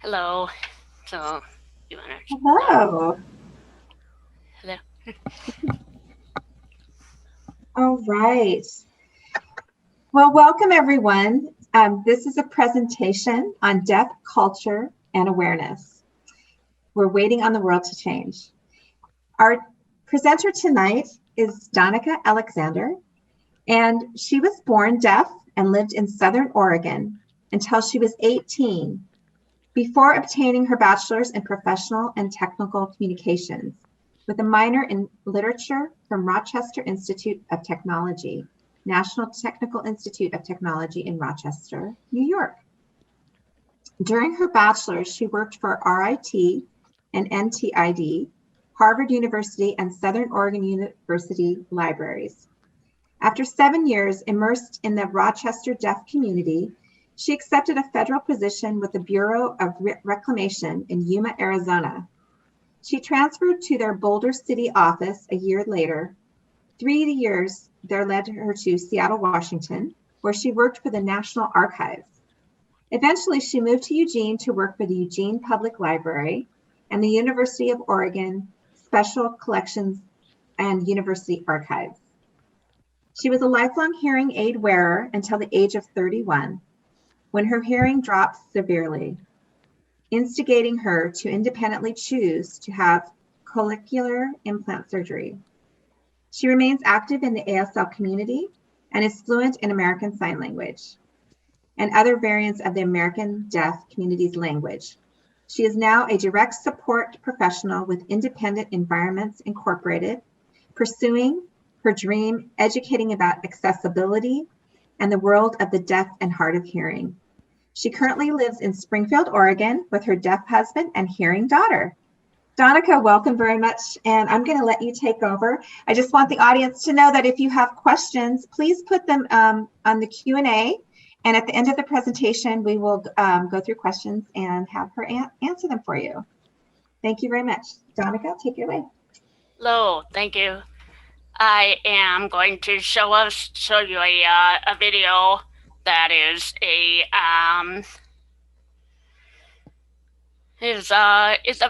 Hello. So, you wanna? Hello. Hello. All right. Well, welcome everyone. This is a presentation on deaf culture and awareness. We're waiting on the world to change. Our presenter tonight is Donica Alexander, and she was born deaf and lived in Southern Oregon until she was 18 before obtaining her bachelor's in professional and technical communications with a minor in literature from Rochester Institute of Technology, National Technical Institute of Technology in Rochester, New York. During her bachelor's, she worked for RIT and NTID, Harvard University, and Southern Oregon University libraries. After 7 years immersed in the Rochester deaf community, she accepted a federal position with the Bureau of Reclamation in Yuma, Arizona. She transferred to their Boulder City office a year later. 3 years there led her to Seattle, Washington, where she worked for the National Archives. Eventually, she moved to Eugene to work for the Eugene Public Library and the University of Oregon Special Collections and University Archives. She was a lifelong hearing aid wearer until the age of 31, when her hearing dropped severely, instigating her to independently choose to have cochlear implant surgery. She remains active in the ASL community and is fluent in American Sign Language and other variants of the American Deaf community's language. She is now a direct support professional with Independent Environments Incorporated, pursuing her dream, educating about accessibility and the world of the deaf and hard of hearing. She currently lives in Springfield, Oregon with her deaf husband and hearing daughter. Donica, welcome very much, and I'm going to let you take over. I just want the audience to know that if you have questions, please put them on the Q&A, and at the end of the presentation, we will go through questions and have her answer them for you. Thank you very much. Donica, take it away. Hello. Thank you. I am going to show you a video that is a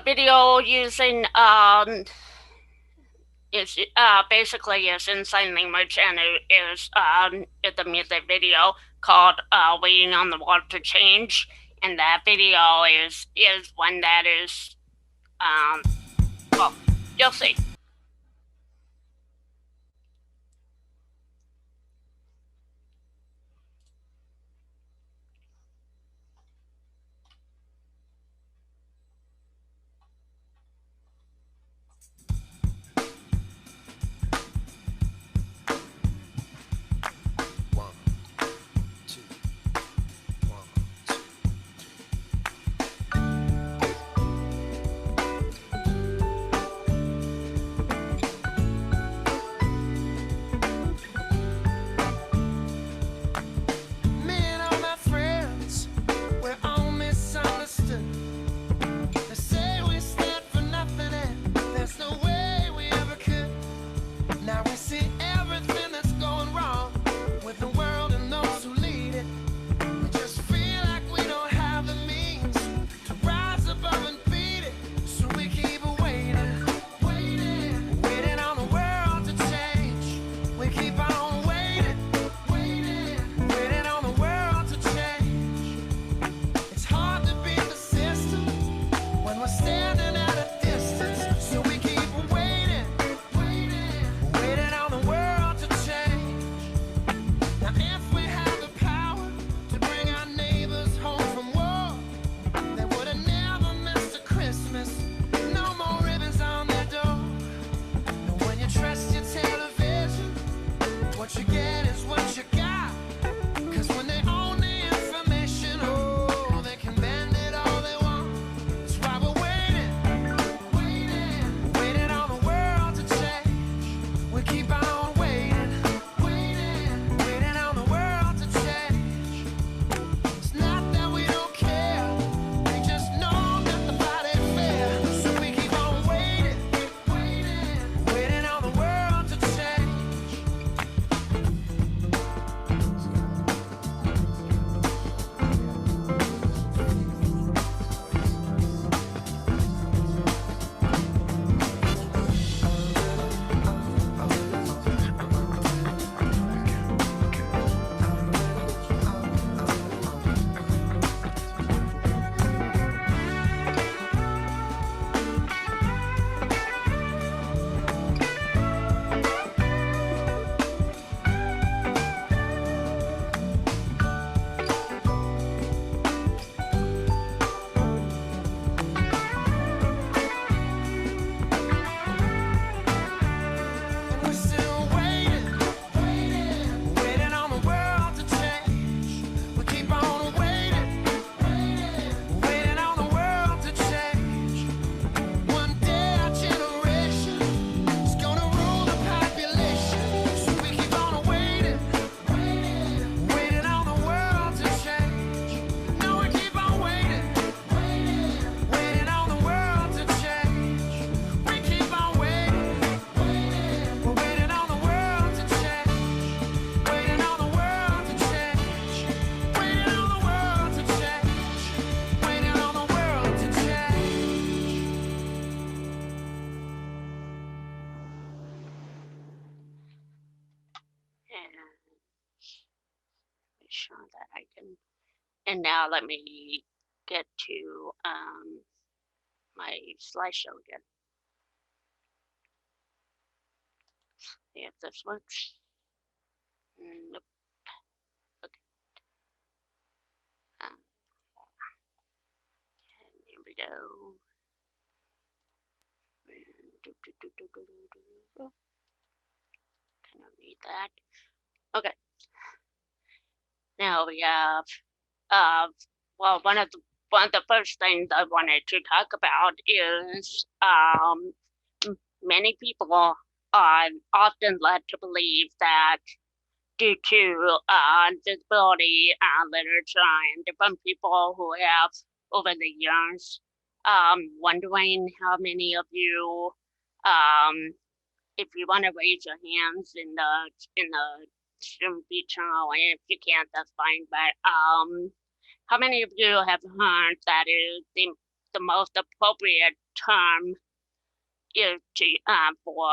video using is basically is in sign language, and it's a music video called "Waiting on the World to Change," and that video is one that is well, you'll see. sure that I can. And now let me get to my slideshow again. See if this works. Nope. Okay. And here we go. Can I read that? Okay. Now we have well, one of the first things I wanted to talk about is many people are often led to believe that due to disability literature and different people who have over the years, wondering how many of you, if you want to raise your hands in the Zoom feature, or if you can't, that's fine. But how many of you have heard that is the most appropriate term is to for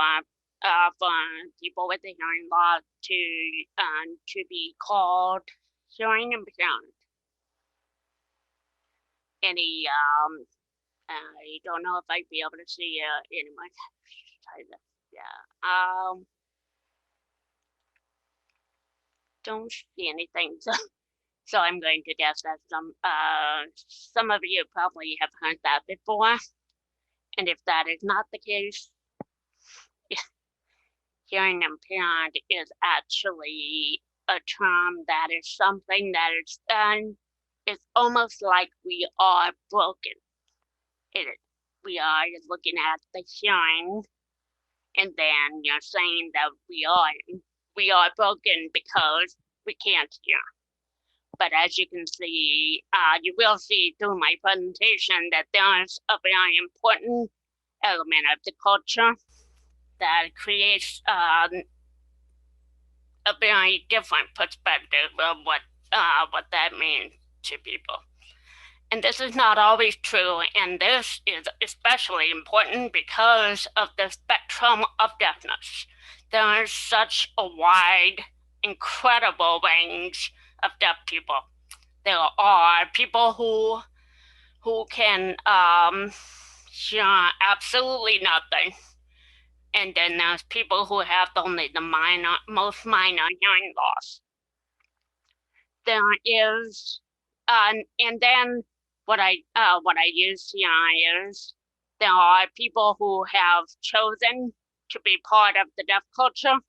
people with a hearing loss to be called hearing impaired? Any I don't know if I'd be able to see anyway. Yeah. Don't see anything. So I'm going to guess that some of you probably have heard that before. And if that is not the case, hearing impaired is actually a term that is something that is done. It's almost like we are broken. We are looking at the hearing, and then you're saying that we are broken because we can't hear. But as you can see, you will see through my presentation that there's a very important element of the culture that creates a very different perspective of what that means to people. And this is not always true, and this is especially important because of the spectrum of deafness. There is such a wide, incredible range of deaf people. There are people who can hear absolutely nothing, and then there's people who have only the most minor hearing loss. There is, and then what I use here is there are people who have chosen to be part of the deaf culture,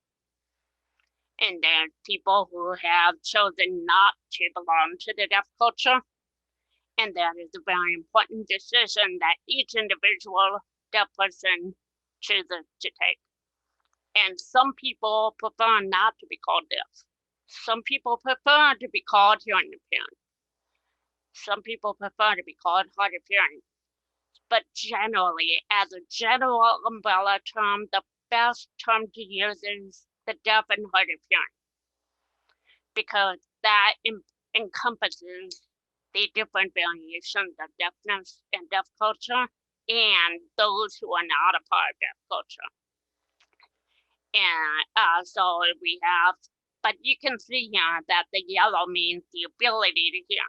and there are people who have chosen not to belong to the deaf culture. And that is a very important decision that each individual deaf person chooses to take. And some people prefer not to be called deaf. Some people prefer to be called hearing impaired. Some people prefer to be called hard of hearing. But generally, as a general umbrella term, the best term to use is the deaf and hard of hearing, because that encompasses the different variations of deafness and deaf culture and those who are not a part of deaf culture. And so we have, but you can see here that the yellow means the ability to hear.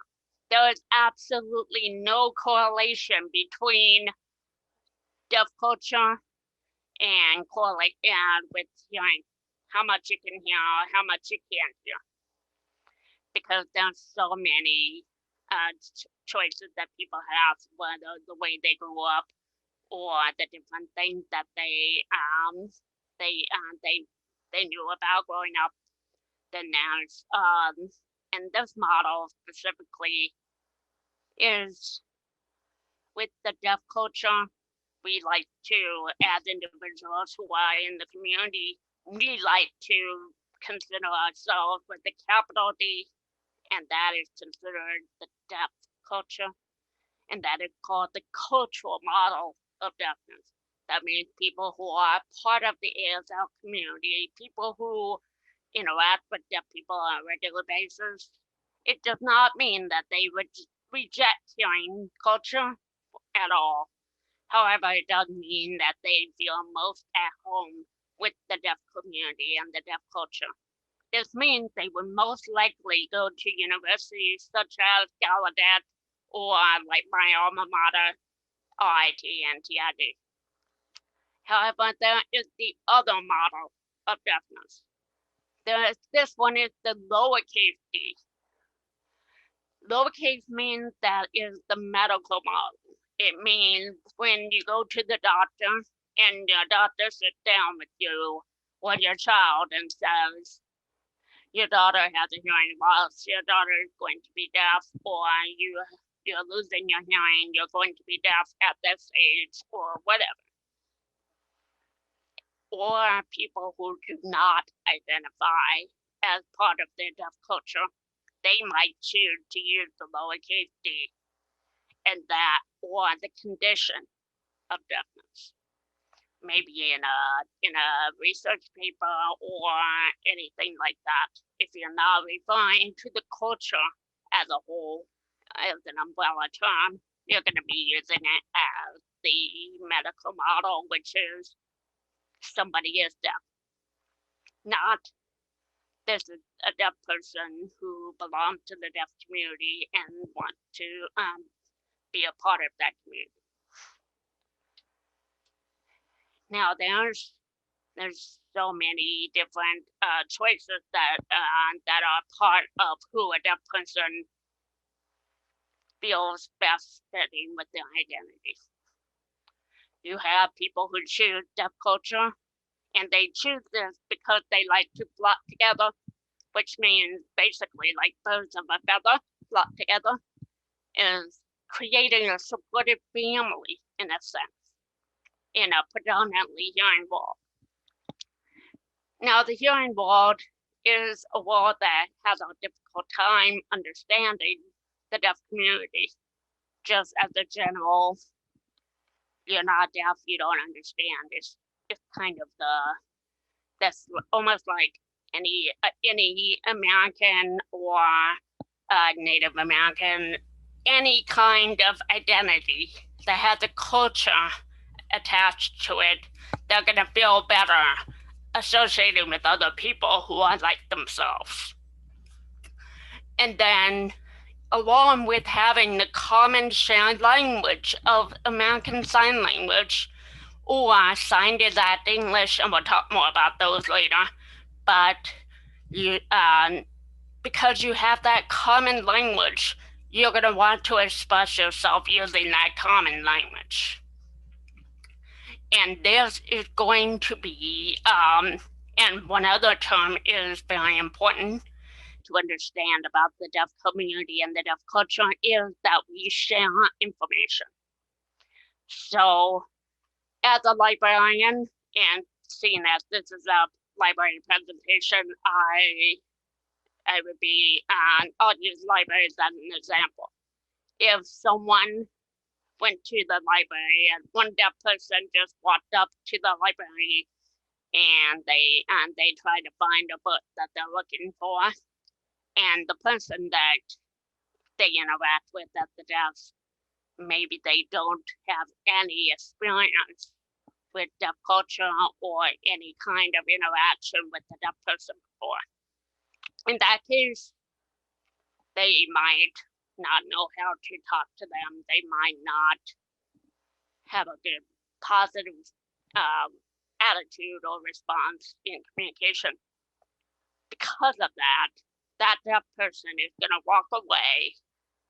There is absolutely no correlation between deaf culture and with hearing, how much you can hear, how much you can't hear, because there's so many choices that people have, whether the way they grew up or the different things that they knew about growing up. Then there's and this model specifically is with the deaf culture. We like to, as individuals who are in the community, we like to consider ourselves with the capital D, and that is considered the deaf culture, and that is called the cultural model of deafness. That means people who are part of the ASL community, people who interact with deaf people on a regular basis. It does not mean that they reject hearing culture at all. However, it does mean that they feel most at home with the deaf community and the deaf culture. This means they would most likely go to universities such as Gallaudet or like my alma mater, RIT and TID. However, there is the other model of deafness. This one is the lowercase d. Lowercase means that is the medical model. It means when you go to the doctor and your doctor sits down with you or your child and says, your daughter has a hearing loss, your daughter is going to be deaf, or you're losing your hearing, you're going to be deaf at this age, or whatever. Or people who do not identify as part of their deaf culture, they might choose to use the lowercase d and that or the condition of deafness. Maybe in a research paper or anything like that. If you're not referring to the culture as a whole as an umbrella term, you're going to be using it as the medical model, which is somebody is deaf. Not this is a deaf person who belongs to the deaf community and want to be a part of that community. Now there's so many different choices that are part of who a deaf person feels best fitting with their identity. You have people who choose deaf culture, and they choose this because they like to flock together, which means basically like birds of a feather flock together, is creating a supportive family in a sense, in a predominantly hearing world. Now, the hearing world is a world that has a difficult time understanding the deaf community. Just as a general, you're not deaf, you don't understand. It's kind of that's almost like any American or Native American, any kind of identity that has a culture attached to it, they're gonna feel better associating with other people who are like themselves. And then along with having the common shared language of American Sign Language or Sign Exact English, and we'll talk more about those later, but you because you have that common language, you're going to want to express yourself using that common language. And this is going to be, and one other term is very important to understand about the deaf community and the deaf culture is that we share information. So as a librarian, and seeing as this is a library presentation, I would be, I'll use libraries as an example. If someone went to the library and one deaf person just walked up to the library and they try to find a book that they're looking for, and the person that they interact with at the desk, maybe they don't have any experience with deaf culture or any kind of interaction with the deaf person before. In that case, they might not know how to talk to them. They might not have a good positive attitude or response in communication. Because of that, that deaf person is going to walk away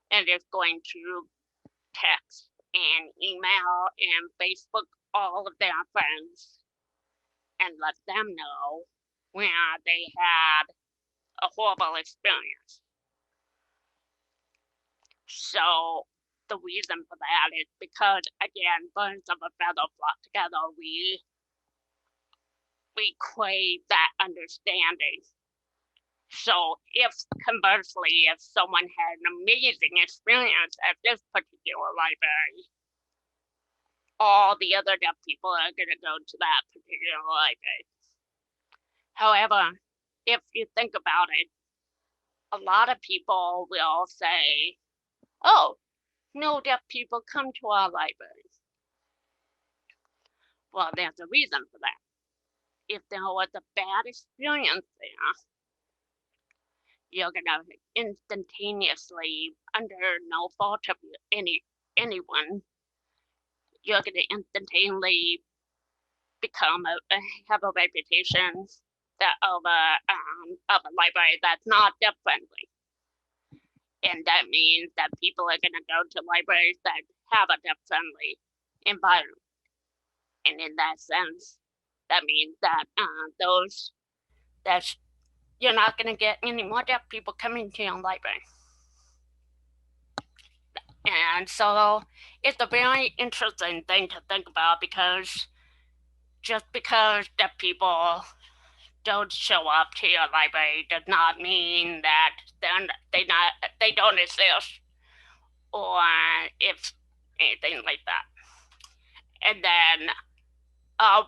and is going to text and email and Facebook all of their friends and let them know where they had a horrible experience. So the reason for that is because, again, birds of a feather flock together. We crave that understanding. So if conversely, if someone had an amazing experience at this particular library, all the other deaf people are going to go to that particular library. However, if you think about it, a lot of people will say, oh, no deaf people come to our libraries. Well, there's a reason for that. If there was a bad experience there, you're gonna instantaneously, under no fault of anyone, you're gonna instantaneously become have a reputation that of a library that's not deaf friendly, and that means that people are gonna go to libraries that have a deaf friendly environment, and in that sense, that means that that's you're not gonna get any more deaf people coming to your library. And so it's a very interesting thing to think about, because just because deaf people don't show up to your library does not mean that they don't exist, or if anything like that. And then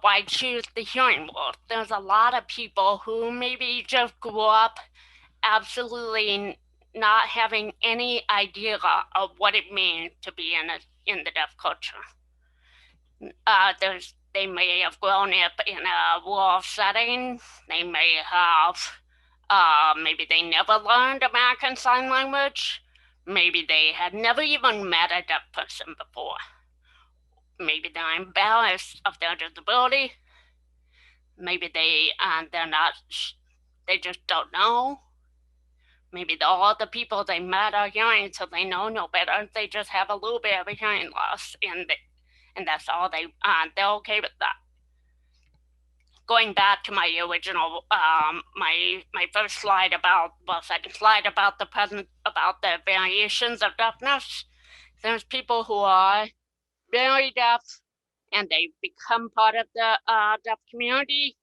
why choose the hearing world? There's a lot of people who maybe just grew up absolutely not having any idea of what it means to be in the deaf culture. They may have grown up in a rural setting. They may have maybe they never learned American Sign Language. Maybe they had never even met a deaf person before. Maybe they're embarrassed of their disability. Maybe they're not. They just don't know. Maybe all the people they met are hearing, so they know no better. They just have a little bit of a hearing loss, and that's all they're okay with that. Going back to my original, my first slide second slide about the variations of deafness. There's people who are very deaf, and they become part of the deaf community.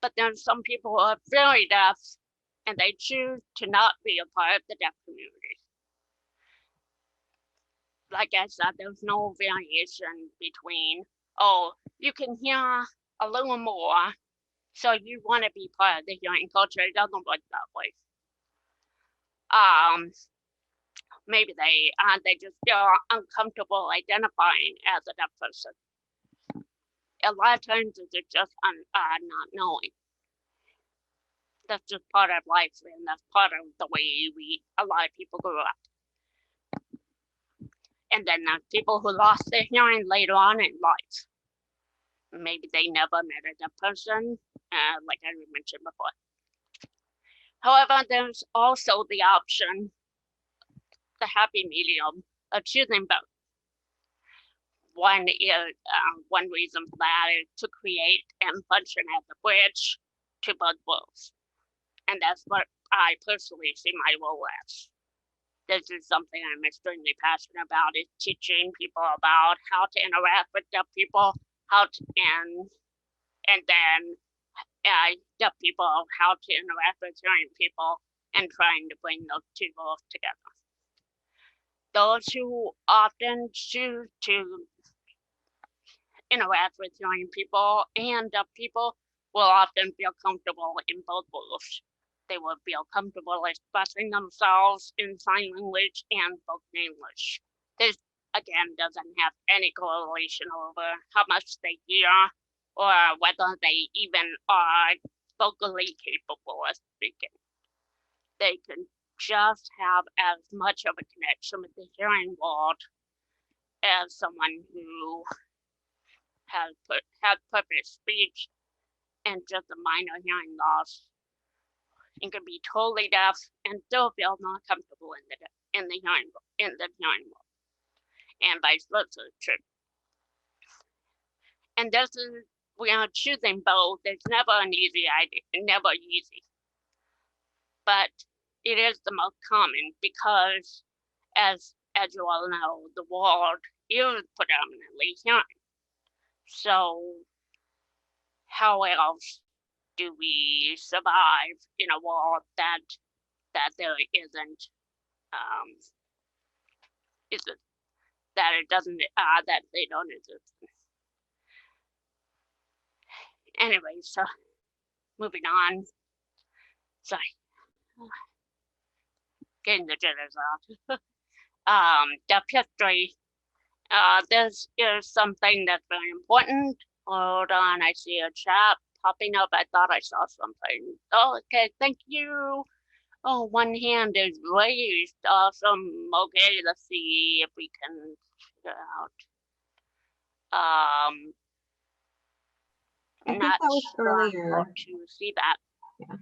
But there's some people who are very deaf, and they choose to not be a part of the deaf community. Like I said, there's no variation between, oh, you can hear a little more, so you want to be part of the hearing culture. It doesn't work that way. Maybe they just feel uncomfortable identifying as a deaf person. A lot of times it's just not knowing. That's just part of life, and that's part of the way a lot of people grew up. And then there's people who lost their hearing later on in life. Maybe they never met a deaf person, like I mentioned before. However, there's also the option, the happy medium, of choosing both. One reason for that is to create and function as a bridge to both worlds. And that's what I personally see my role as. This is something I'm extremely passionate about, is teaching people about how to interact with deaf people, and then deaf people how to interact with hearing people, and trying to bring those two worlds together. Those who often choose to interact with hearing people and deaf people will often feel comfortable in both worlds. They will feel comfortable expressing themselves in sign language and spoken English. This, again, doesn't have any correlation over how much they hear or whether they even are vocally capable of speaking. They can just have as much of a connection with the hearing world as someone who has perfect speech and just a minor hearing loss, and can be totally deaf and still feel more comfortable in the hearing world, and vice versa, true. And this is, we are choosing both. It's never an easy idea, never easy, but it is the most common, because as you all know, the world is predominantly hearing. So how else do we survive in a world that there isn't that it doesn't that they don't exist? Anyway, so moving on. Sorry, getting the jitters out. Deaf history. This is something that's very important. Hold on, I see a chat popping up. I thought I saw something. Oh, okay, thank you. Oh, one hand is raised. Awesome. Okay, let's see if we can figure out. I think Not that was sure how earlier. to see that. Yeah.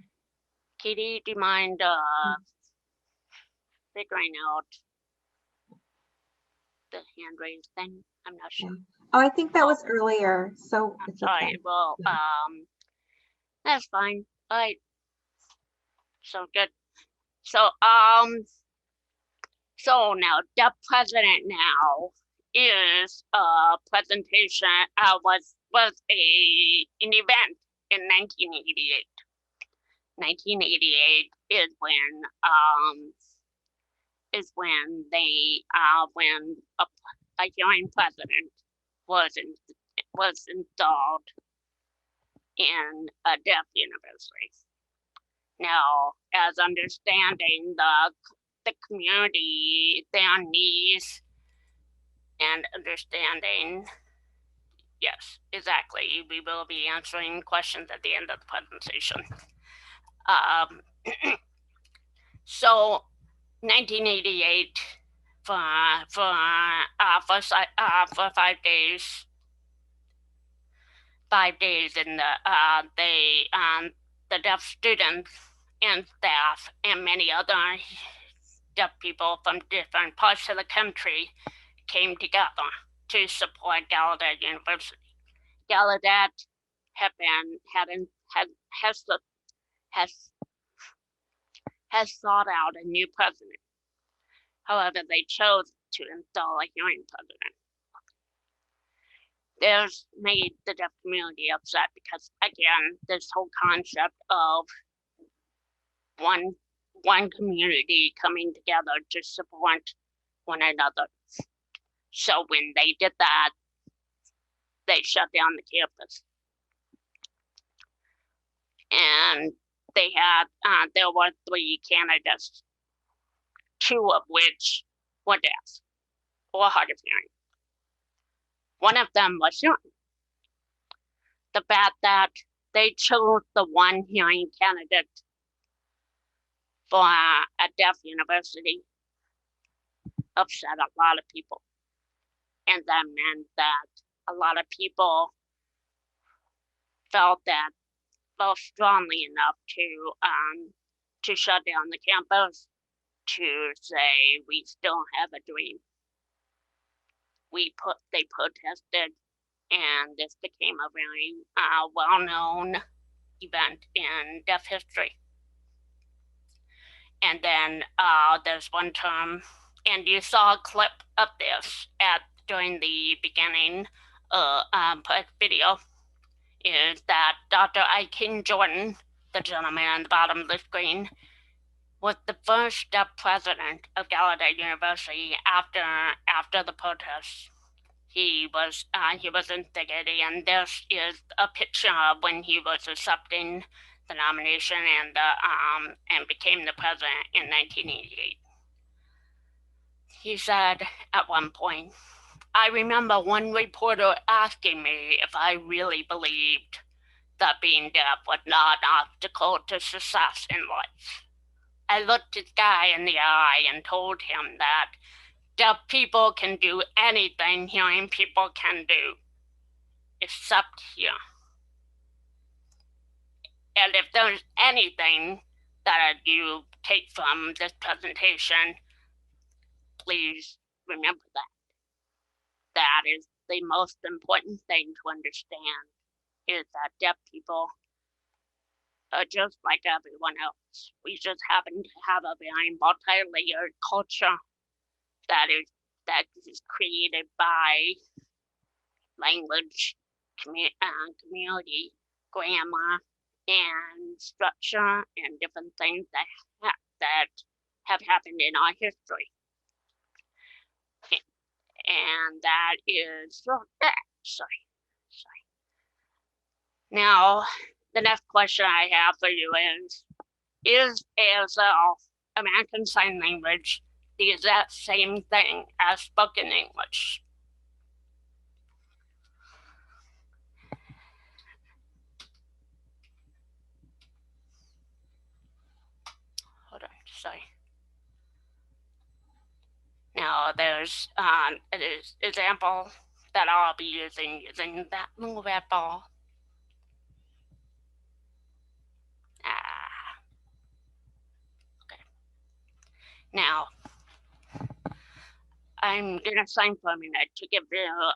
Katie, do you mind figuring out the hand raised thing? I'm not sure. Oh, I think that was earlier, so it's okay. Sorry. Well, that's fine. All right. So good. So so now the president now is a presentation. Was an event in 1988. 1988 is when a young president was installed in a deaf university. Now, as understanding the community, their needs, and understanding, yes, exactly. We will be answering questions at the end of the presentation. So 1988 for 5 days. 5 days in the deaf students and staff and many other deaf people from different parts of the country came together to support Gallaudet University. Gallaudet has sought out a new president. However, they chose to install a hearing president. This made the deaf community upset because, again, this whole concept of one community coming together to support one another. So when they did that, they shut down the campus. And there were 3 candidates, 2 of which were deaf or hard of hearing. One of them was young. The fact that they chose the one hearing candidate for a deaf university upset a lot of people. And that meant that a lot of people felt strongly enough to shut down the campus, to say we still have a dream. They protested, and this became a very well-known event in deaf history. And then there's one term, and you saw a clip of this during the beginning video, is that Dr. Aiken Jordan, the gentleman on the bottom of the screen, was the first deaf president of Gallaudet University after the protests. He was instigated, and this is a picture of when he was accepting the nomination and became the president in 1988. He said at one point, "I remember one reporter asking me if I really believed that being deaf was not an obstacle to success in life. I looked this guy in the eye and told him that deaf people can do anything hearing people can do, except hear. And if there's anything that you take from this presentation, please remember that. That is the most important thing to understand, is that deaf people are just like everyone else. We just happen to have a very multi-layered culture that is created by language, community, grammar, and structure, and different things that have happened in our history. And that is sorry. Now, the next question I have for you is ASL, American Sign Language, the exact same thing as spoken English? Hold on. Sorry. Now there's an example that I'll be using that little red ball. Okay. Now I'm gonna sign for a minute to give you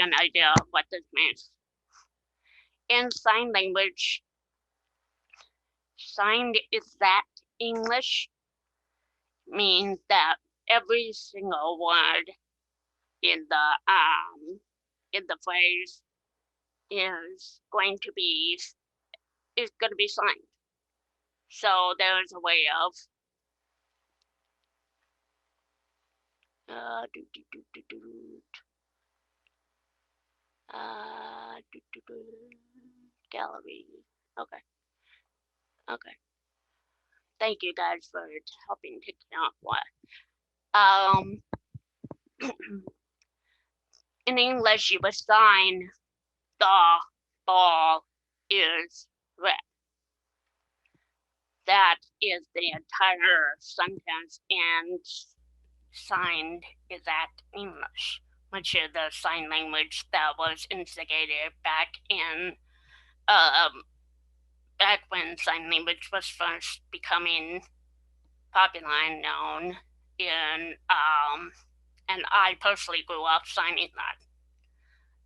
an idea of what this means. In sign language, signed is that English means that every single word in the phrase is going to be signed. So there's a way of gallery. Okay. Thank you guys for helping to count what. In English, you would sign the ball is red. That is the entire sentence, and signed is that English, which is the sign language that was instigated back when sign language was first becoming popular and known. And I personally grew up signing that.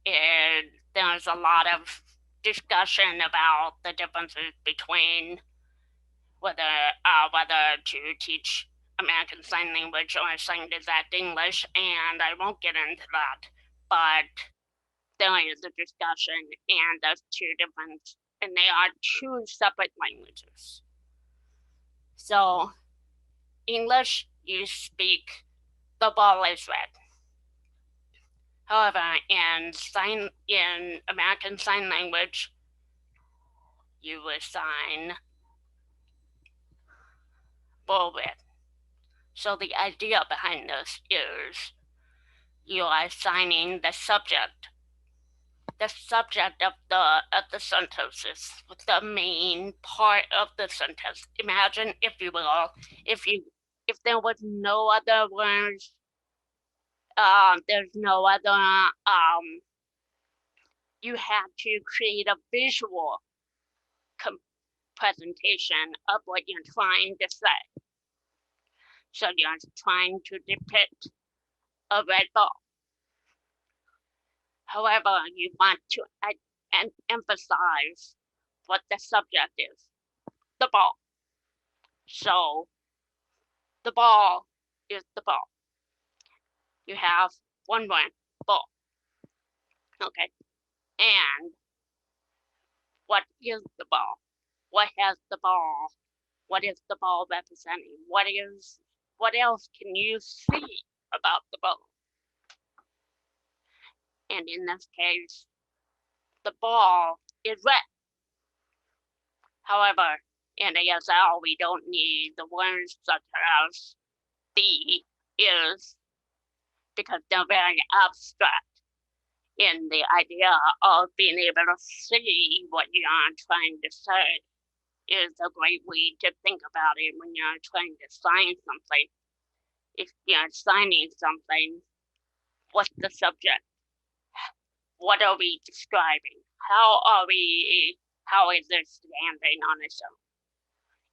And there's a lot of discussion about the differences between whether to teach American Sign Language or Sign Exact English, and I won't get into that. But there is a discussion, and there's and they are two separate languages. So, English, you speak, the ball is red. However, in American Sign Language, you would sign ball red. So the idea behind this is you are signing the subject. The subject of the sentence is the main part of the sentence. Imagine, if you will, if there was no other words, there's no other, you had to create a visual presentation of what you're trying to say. So you're trying to depict a red ball. However, you want to emphasize what the subject is, the ball. So the ball is the ball. You have one word, ball. Okay. And what is the ball? What has the ball? What is the ball representing? What else can you see about the ball? And in this case, the ball is red. However, in ASL, we don't need the words such as the, is, because they're very abstract. In the idea of being able to see what you're trying to say is a great way to think about it when you're trying to sign something. If you're signing something, what's the subject? What are we describing? How is it standing on its own?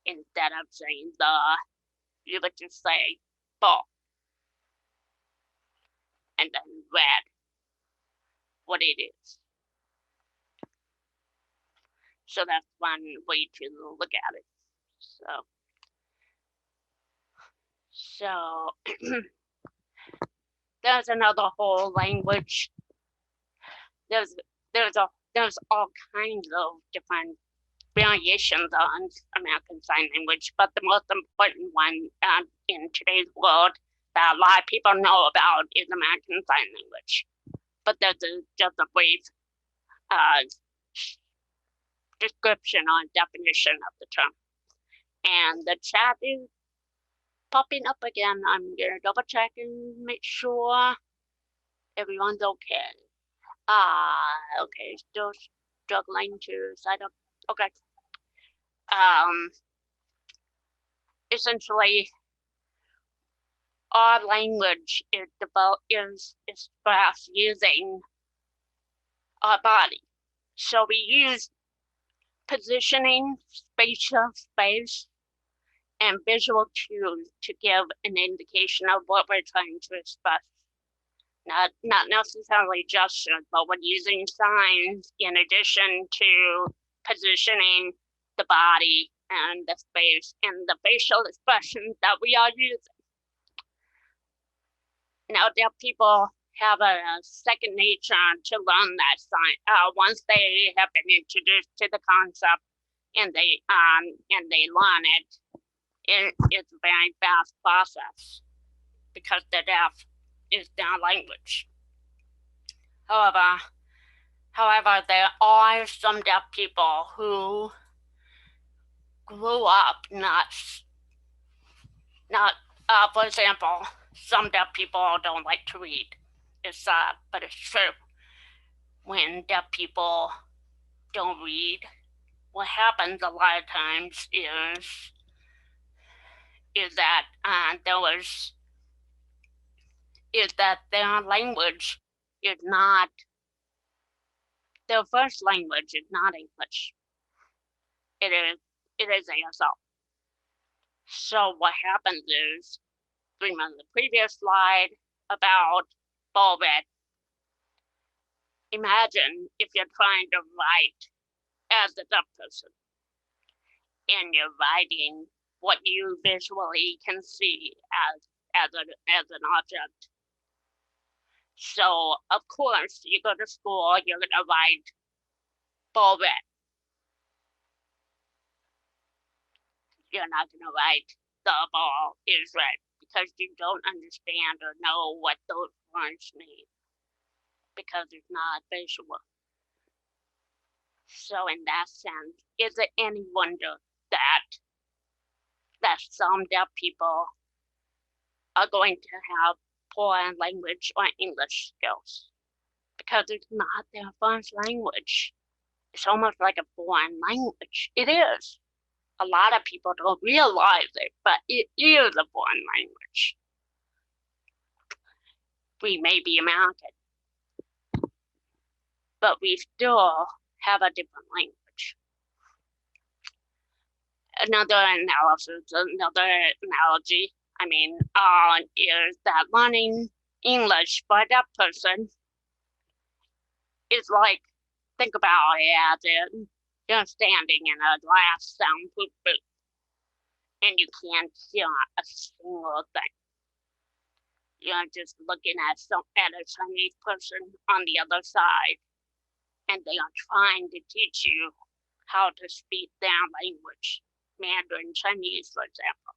Instead of saying you would just say ball. And then red, what it is. So that's one way to look at it. So there's another whole language. There's all kinds of different variations on American Sign Language, but the most important one in today's world that a lot of people know about is American Sign Language. But there's just a brief description or definition of the term. And the chat is popping up again. I'm gonna double check and make sure everyone's okay. Okay, still struggling to sign up. Okay. essentially our language is expressed using our body. So we use positioning, spatial space, and visual cues to give an indication of what we're trying to express. Not necessarily gestures, but when using signs in addition to positioning the body and the space and the facial expressions that we are using. Now, deaf people have a second nature to learn that sign once they have been introduced to the concept and they learn it. It's a very fast process because the deaf is their language. However, there are some deaf people who grew up for example, some deaf people don't like to read. It's sad, but it's true. When deaf people don't read, what happens a lot of times is that their language is not, their first language is not English. It is ASL. So what happens is, remember the previous slide about Bulbet. Imagine if you're trying to write as a deaf person and you're writing what you visually can see as an object. So of course you go to school, you're gonna write Bulbet. You're not gonna write the ball is red because you don't understand or know what those words mean because it's not visual. So in that sense, is it any wonder that some deaf people are going to have poor language or English skills because it's not their first language. It's almost like a foreign language. It is. A lot of people don't realize it, but it is a foreign language. We may be American, but we still have a different language. Another analogy, is that learning English for a deaf person is like, think about it as you're standing in a glass soundproof booth and you can't hear a single thing. You're just looking at a Chinese person on the other side, and they are trying to teach you how to speak their language, Mandarin Chinese, for example.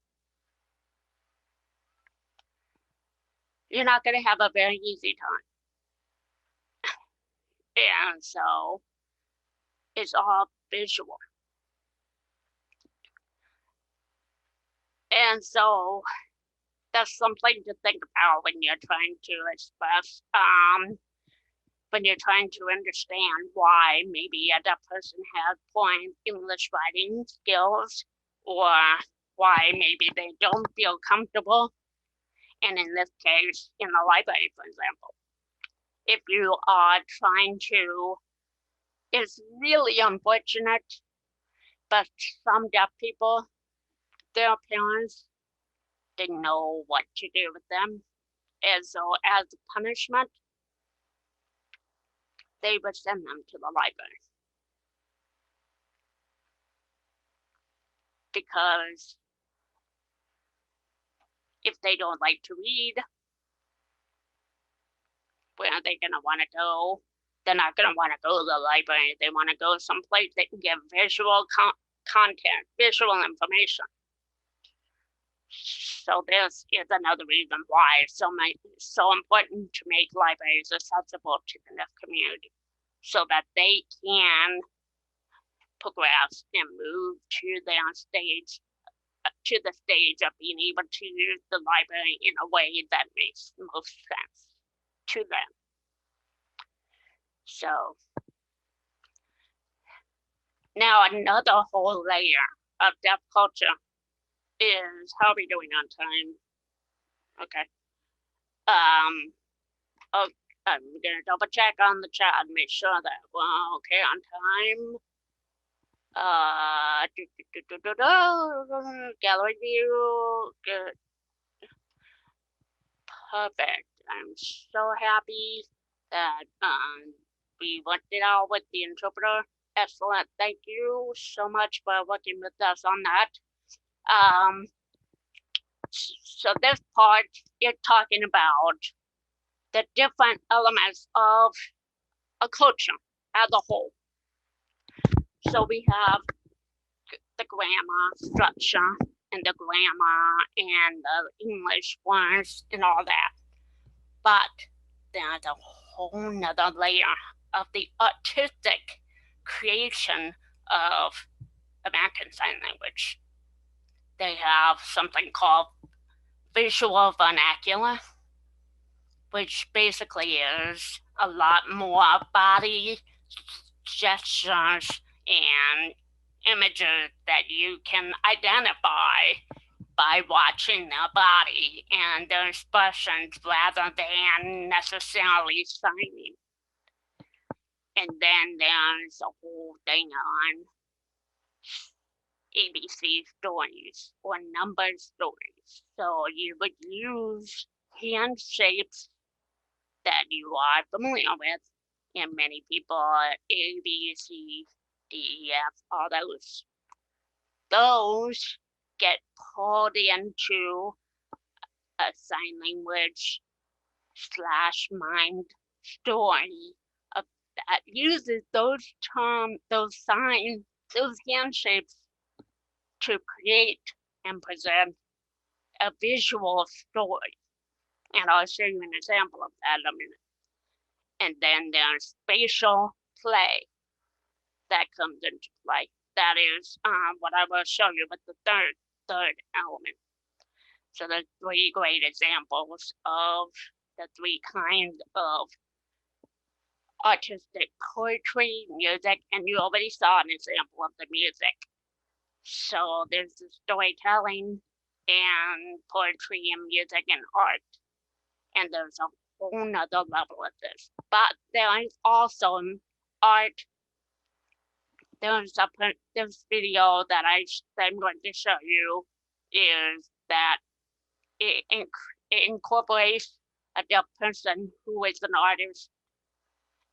You're not going to have a very easy time. And so it's all visual. And so that's something to think about when you're trying to express, when you're trying to understand why maybe a deaf person has poor English writing skills, or why maybe they don't feel comfortable. And in this case, in the library, for example, if you are trying to, it's really unfortunate, but some deaf people, their parents didn't know what to do with them. And so as a punishment, they would send them to the library. Because if they don't like to read, where are they going to want to go? They're not going to want to go to the library. They want to go someplace they can get visual content, visual information. So this is another reason why it's so important to make libraries accessible to the deaf community, so that they can progress and move to the stage of being able to use the library in a way that makes most sense to them. So now another whole layer of deaf culture is how are we doing on time? Okay. Oh, I'm gonna double check on the chat and make sure that we're okay on time. Gallery view, good, perfect. I'm so happy that we worked it out with the interpreter. Excellent. Thank you so much for working with us on that. Um, so this part, you're talking about the different elements of a culture as a whole. So we have the grammar structure and the grammar and the English words and all that. But there's a whole nother layer of the artistic creation of American Sign Language. They have something called visual vernacular, which basically is a lot more body gestures and images that you can identify by watching their body and their expressions rather than necessarily signing. And then there's a whole thing on ABC stories or number stories. So you would use hand shapes that you are familiar with, and many people are A, B, C, D, E, F, all those. Those get pulled into a sign language / mind story that uses those signs, those hand shapes to create and present a visual story. And I'll show you an example of that in a minute. And then there's spatial play that comes into play. That is what I will show you with the third element. So there's 3 great examples of the 3 kinds of artistic poetry, music, and you already saw an example of the music. So there's the storytelling and poetry and music and art. And there's a whole nother level of this. But there is also art. There's this video that I'm going to show you is that it incorporates a deaf person who is an artist.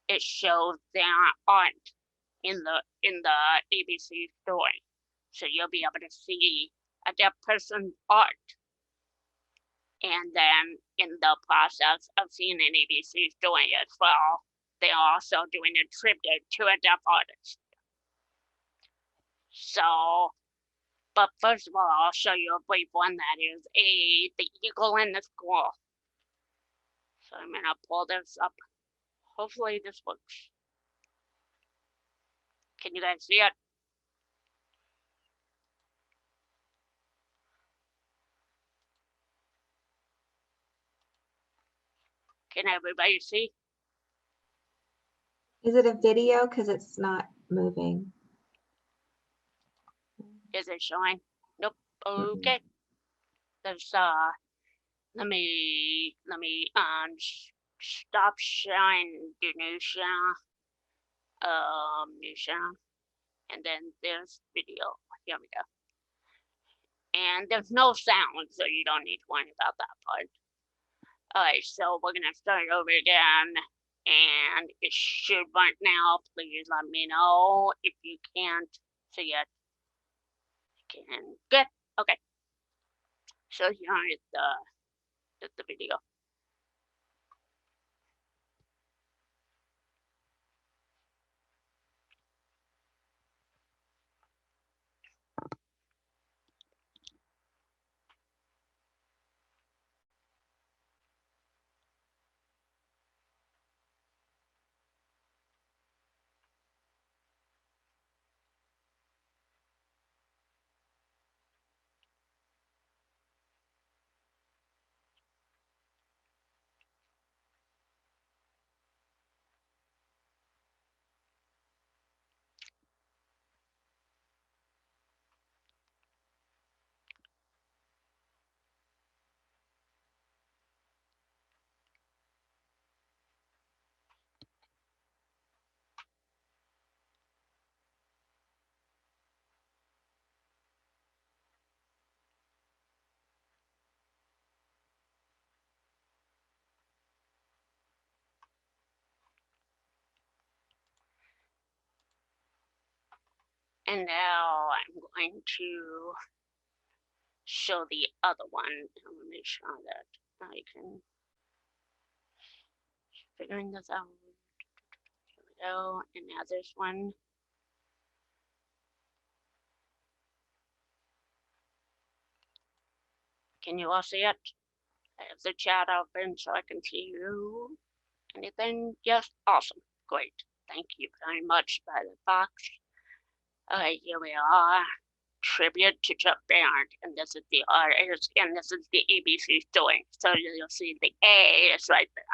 It shows their art in the ABC story. So you'll be able to see a deaf person's art. And then in the process of seeing an ABC story as well, they're also doing a tribute to a deaf artist. So, but first of all, I'll show you a brief one that is the eagle in the squirrel. So I'm gonna pull this up. Hopefully this works. Can you guys see it? Can everybody see? Is it a video? Because it's not moving. Is it showing? Nope. Okay. There's let me stop sharing the new channel. New channel. And then there's video. Here we go. And there's no sound, so you don't need to worry about that part. Alright, so we're gonna start over again. And it should work now. Please let me know if you can't see it. Good. Okay. So here is the video. And now I'm going to show the other one. I'm going to make sure that I can figuring this out. Here we go. And now this one. Can you all see it? I have the chat open so I can see you. Anything? Yes? Awesome. Great. Thank you very much, Violet Fox. Okay, here we are. Tribute to Chuck Barrett, and this is the artist, and this is the ABC's doing. So you'll see the A is right there.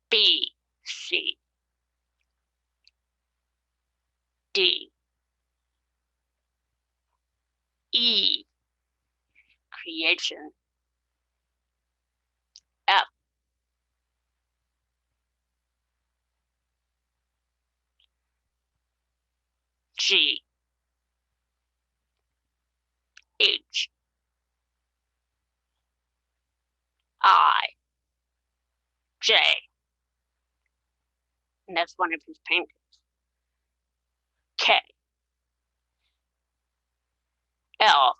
B, C, D, E, creation, F, G, H, I, J, and that's one of his paintings. K, L,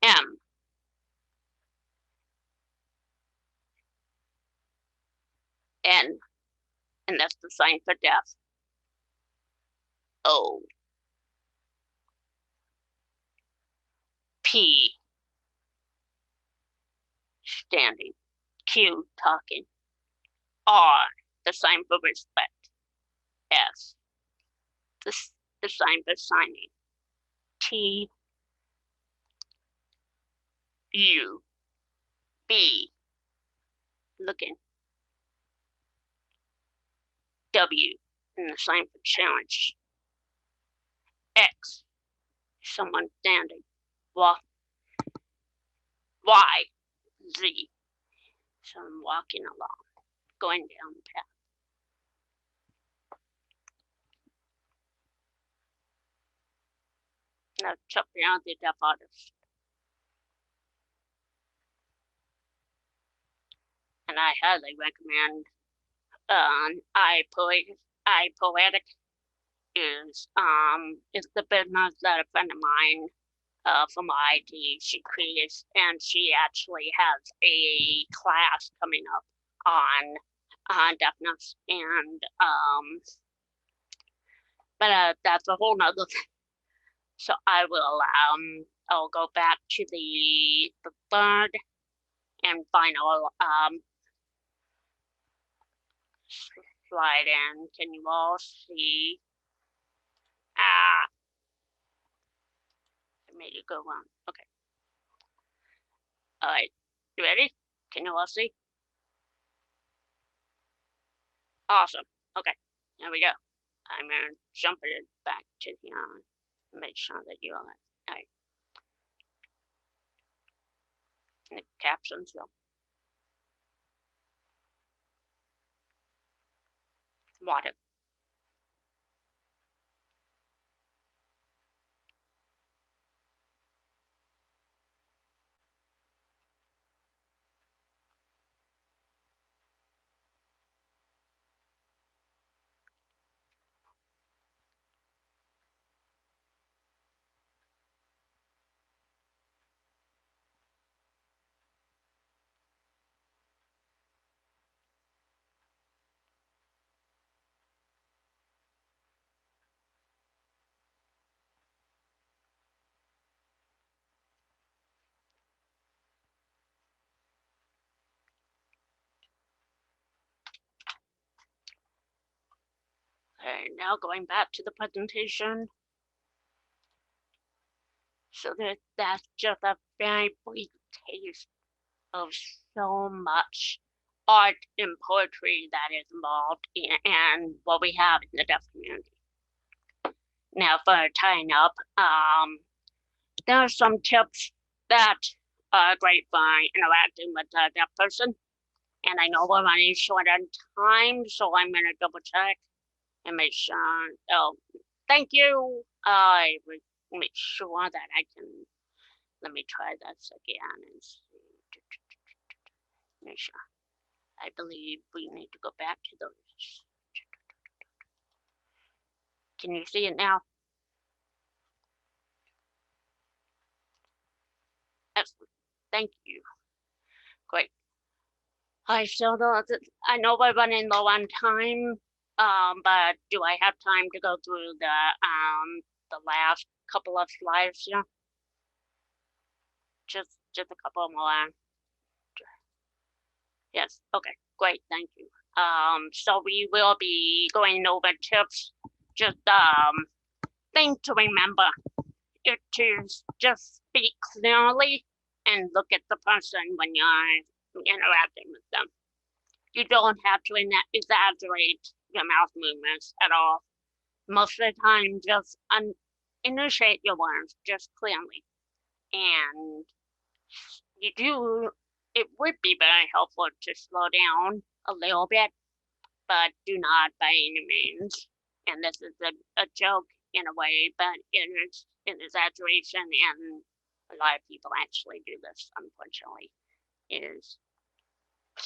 M, N, and that's the sign for death. O, P, standing. Q, talking. R, the sign for respect. S, the sign for signing. T, U, B, looking. W, and the sign for challenge. X, someone standing. Y, Z, someone walking along, going down the path. Now Chuck Barrett, the deaf artist. And I highly recommend iPoetic is the business that a friend of mine from IT she creates, and she actually has a class coming up on deafness, and but that's a whole nother thing. So I'll go back to the third and final slide in. Can you all see? I made it go wrong. Okay. All right. You ready? Can you all see? Awesome. Okay. There we go. I'm gonna jump it back to the make sure that you all right. And the captions though. Water. Okay, now going back to the presentation. So that's just a very brief taste of so much art and poetry that is involved in what we have in the deaf community. Now for tying up, there are some tips that are great for interacting with a deaf person. And I know we're running short on time, so I'm gonna double check and make sure. Oh, thank you. I would make sure that I can. Let me try this again and see. Make sure. I believe we need to go back to those. Can you see it now? Excellent. Thank you. Great. I still don't, I know we're running low on time, but do I have time to go through the last couple of slides here? Just a couple more. Yes. Okay. Great. Thank you. So we will be going over tips. Just thing to remember. It is just speak clearly and look at the person when you're interacting with them. You don't have to exaggerate your mouth movements at all. Most of the time, just initiate your words just clearly. And it would be very helpful to slow down a little bit, but do not by any means. And this is a joke in a way, but it is an exaggeration, and a lot of people actually do this, unfortunately. Is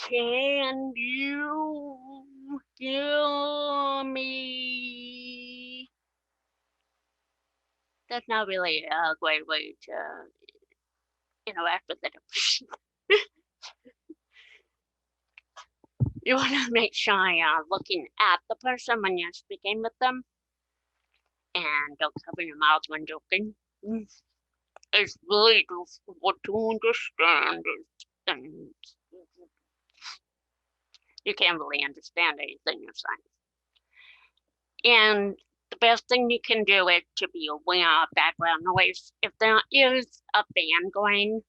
can you hear me? That's not really a great way to interact with it. You want to make sure you're looking at the person when you're speaking with them, and don't cover your mouth when joking. It's really difficult to understand it, and you can't really understand anything you're saying. And the best thing you can do is to be aware of background noise. If there is a fan going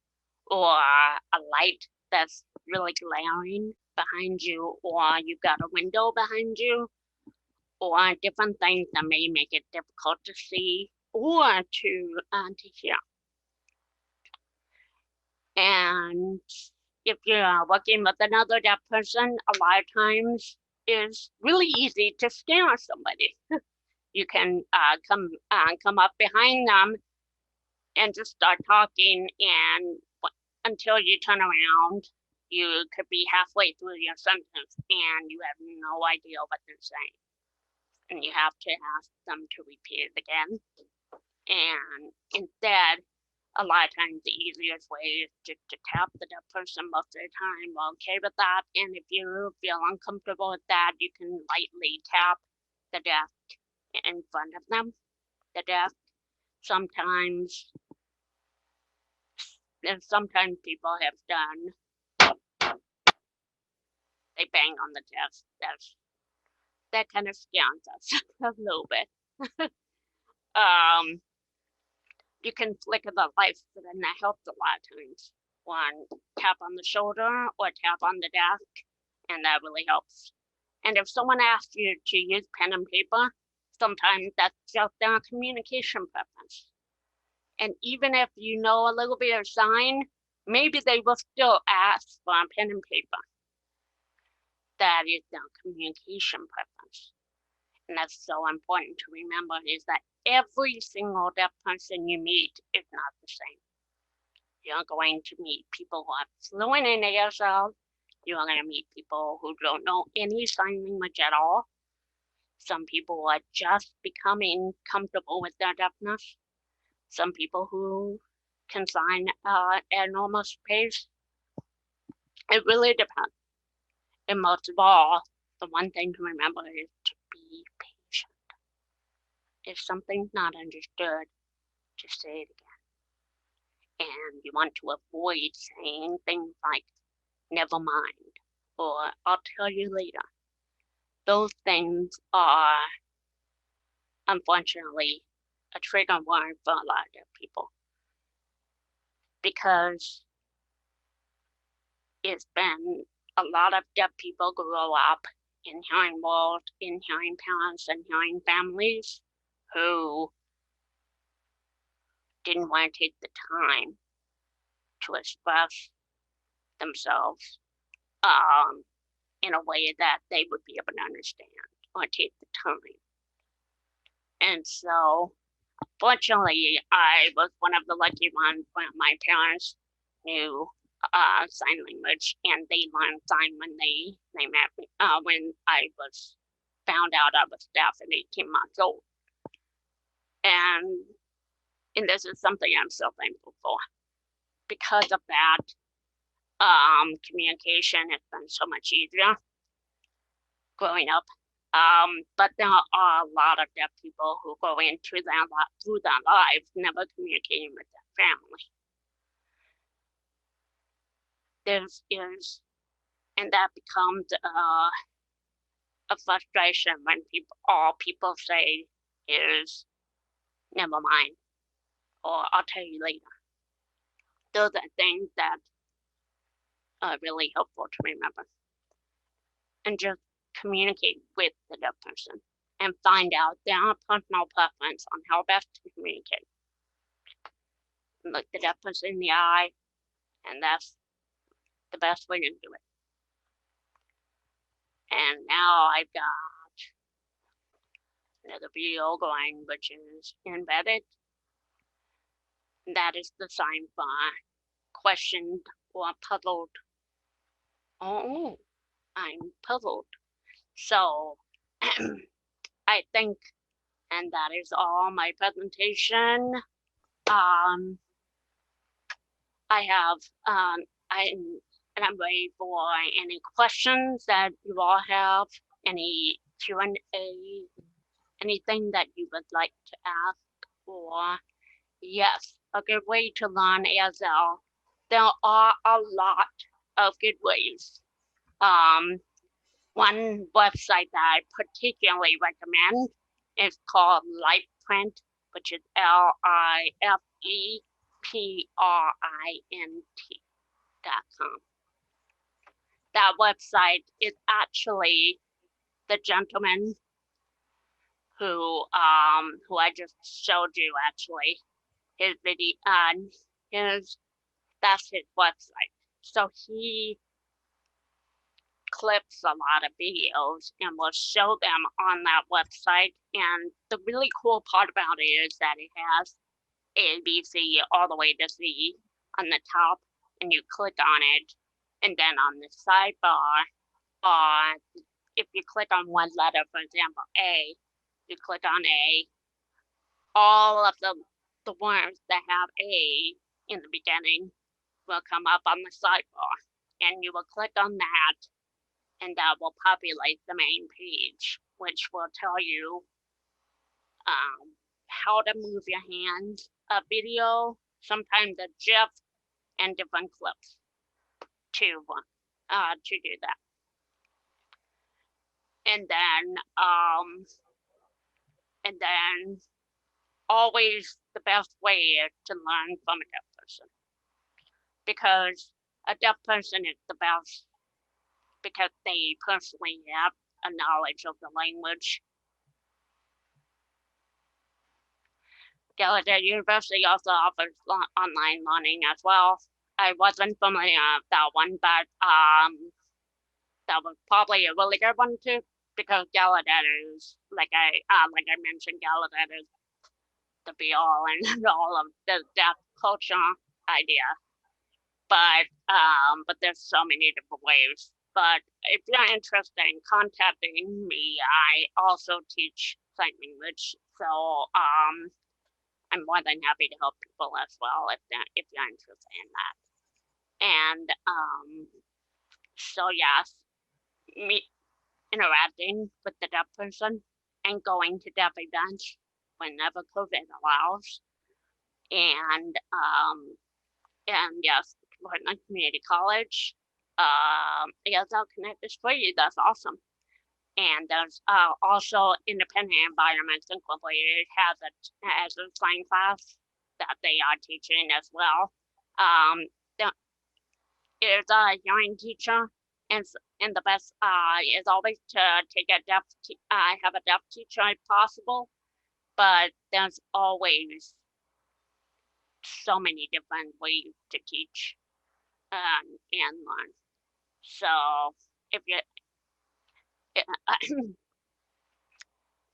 or a light that's really glaring behind you, or you've got a window behind you, or different things that may make it difficult to see or to hear. And if you're working with another deaf person, a lot of times it's really easy to scare somebody. You can come up behind them and just start talking, and until you turn around, you could be halfway through your sentence and you have no idea what they're saying. And you have to ask them to repeat it again. And instead, a lot of times the easiest way is just to tap the deaf person most of the time. We're okay with that. And if you feel uncomfortable with that, you can lightly tap the desk in front of them. The desk. Sometimes people have done, they bang on the desk. That kind of scares us a little bit. You can flicker the lights, and that helps a lot of times. One tap on the shoulder or tap on the desk, and that really helps. And if someone asks you to use pen and paper, sometimes that's just their communication preference. And even if you know a little bit of sign, maybe they will still ask for a pen and paper. That is their communication preference. And that's so important to remember, is that every single deaf person you meet is not the same. You're going to meet people who are fluent in ASL. You're going to meet people who don't know any sign language at all. Some people are just becoming comfortable with their deafness. Some people who can sign at an normal pace. It really depends. And most of all, the one thing to remember is to be patient. If something's not understood, just say it again. And you want to avoid saying things like, never mind, or I'll tell you later. Those things are, unfortunately, a trigger word for a lot of deaf people. Because it's been a lot of deaf people grow up in hearing world, in hearing parents and hearing families who didn't want to take the time to express themselves in a way that they would be able to understand or take the time. And so, fortunately, I was one of the lucky ones when my parents knew sign language, and they learned sign when they met me, when I was found out I was deaf at 18 months old. And this is something I'm so thankful for. Because of that, communication has been so much easier growing up. But there are a lot of deaf people who go into through their lives never communicating with their family. And that becomes a frustration when all people say is, never mind, or I'll tell you later. Those are things that are really helpful to remember. And just communicate with the deaf person and find out their personal preference on how best to communicate. Look the deaf person in the eye, and that's the best way to do it. And now I've got another video going, which is embedded. That is the sign for questioned or puzzled. Oh, I'm puzzled. So I think, and that is all my presentation. I'm ready for any questions that you all have, any Q&A, anything that you would like to ask, or yes, a good way to learn ASL. There are a lot of good ways. One website that I particularly recommend is called Lifeprint, which is LifePrint.com. That website is actually the gentleman who I just showed you, actually, his video, that's his website. So he clips a lot of videos and will show them on that website. And the really cool part about it is that it has A, B, C, all the way to Z on the top, and you click on it, and then on the sidebar, if you click on one letter, for example, A, you click on A, all of the words that have A in the beginning will come up on the sidebar, and you will click on that, and that will populate the main page, which will tell you how to move your hands, a video, sometimes a GIF, and different clips to do that. And then always the best way is to learn from a deaf person, because a deaf person is the best because they personally have a knowledge of the language. Gallaudet University also offers online learning as well. I wasn't familiar with that one, but that was probably a really good one too, because Gallaudet is, like I mentioned, Gallaudet is the be all and all of the deaf culture idea. But there's so many different ways. But if you're interested in contacting me, I also teach sign language, so I'm more than happy to help people as well if you're interested in that. And so yes, me interacting with the deaf person and going to deaf events whenever COVID allows, and yes, Portland Community College, ESL Connect is free. That's awesome. And there's also Independent Environments Incorporated has a sign class that they are teaching as well. There's a hearing teacher, and the best is always to have a deaf teacher if possible. But there's always so many different ways to teach and learn. So if you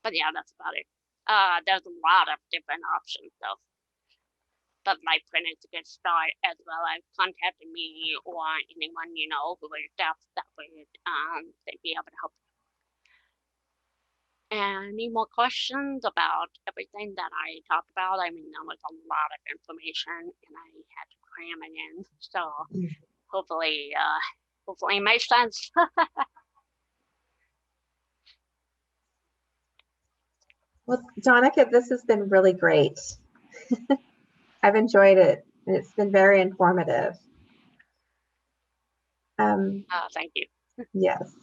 but yeah, that's about it. There's a lot of different options though. the Life Printed to Good Start, as well as contacting me or anyone you know who is deaf that would they'd be able to help. Any more questions about everything that I talked about? I mean, there was a lot of information and I had to cram it in. So hopefully it makes sense. Well, Donica, this has been really great. I've enjoyed it. It's been very informative. Thank you. Yes.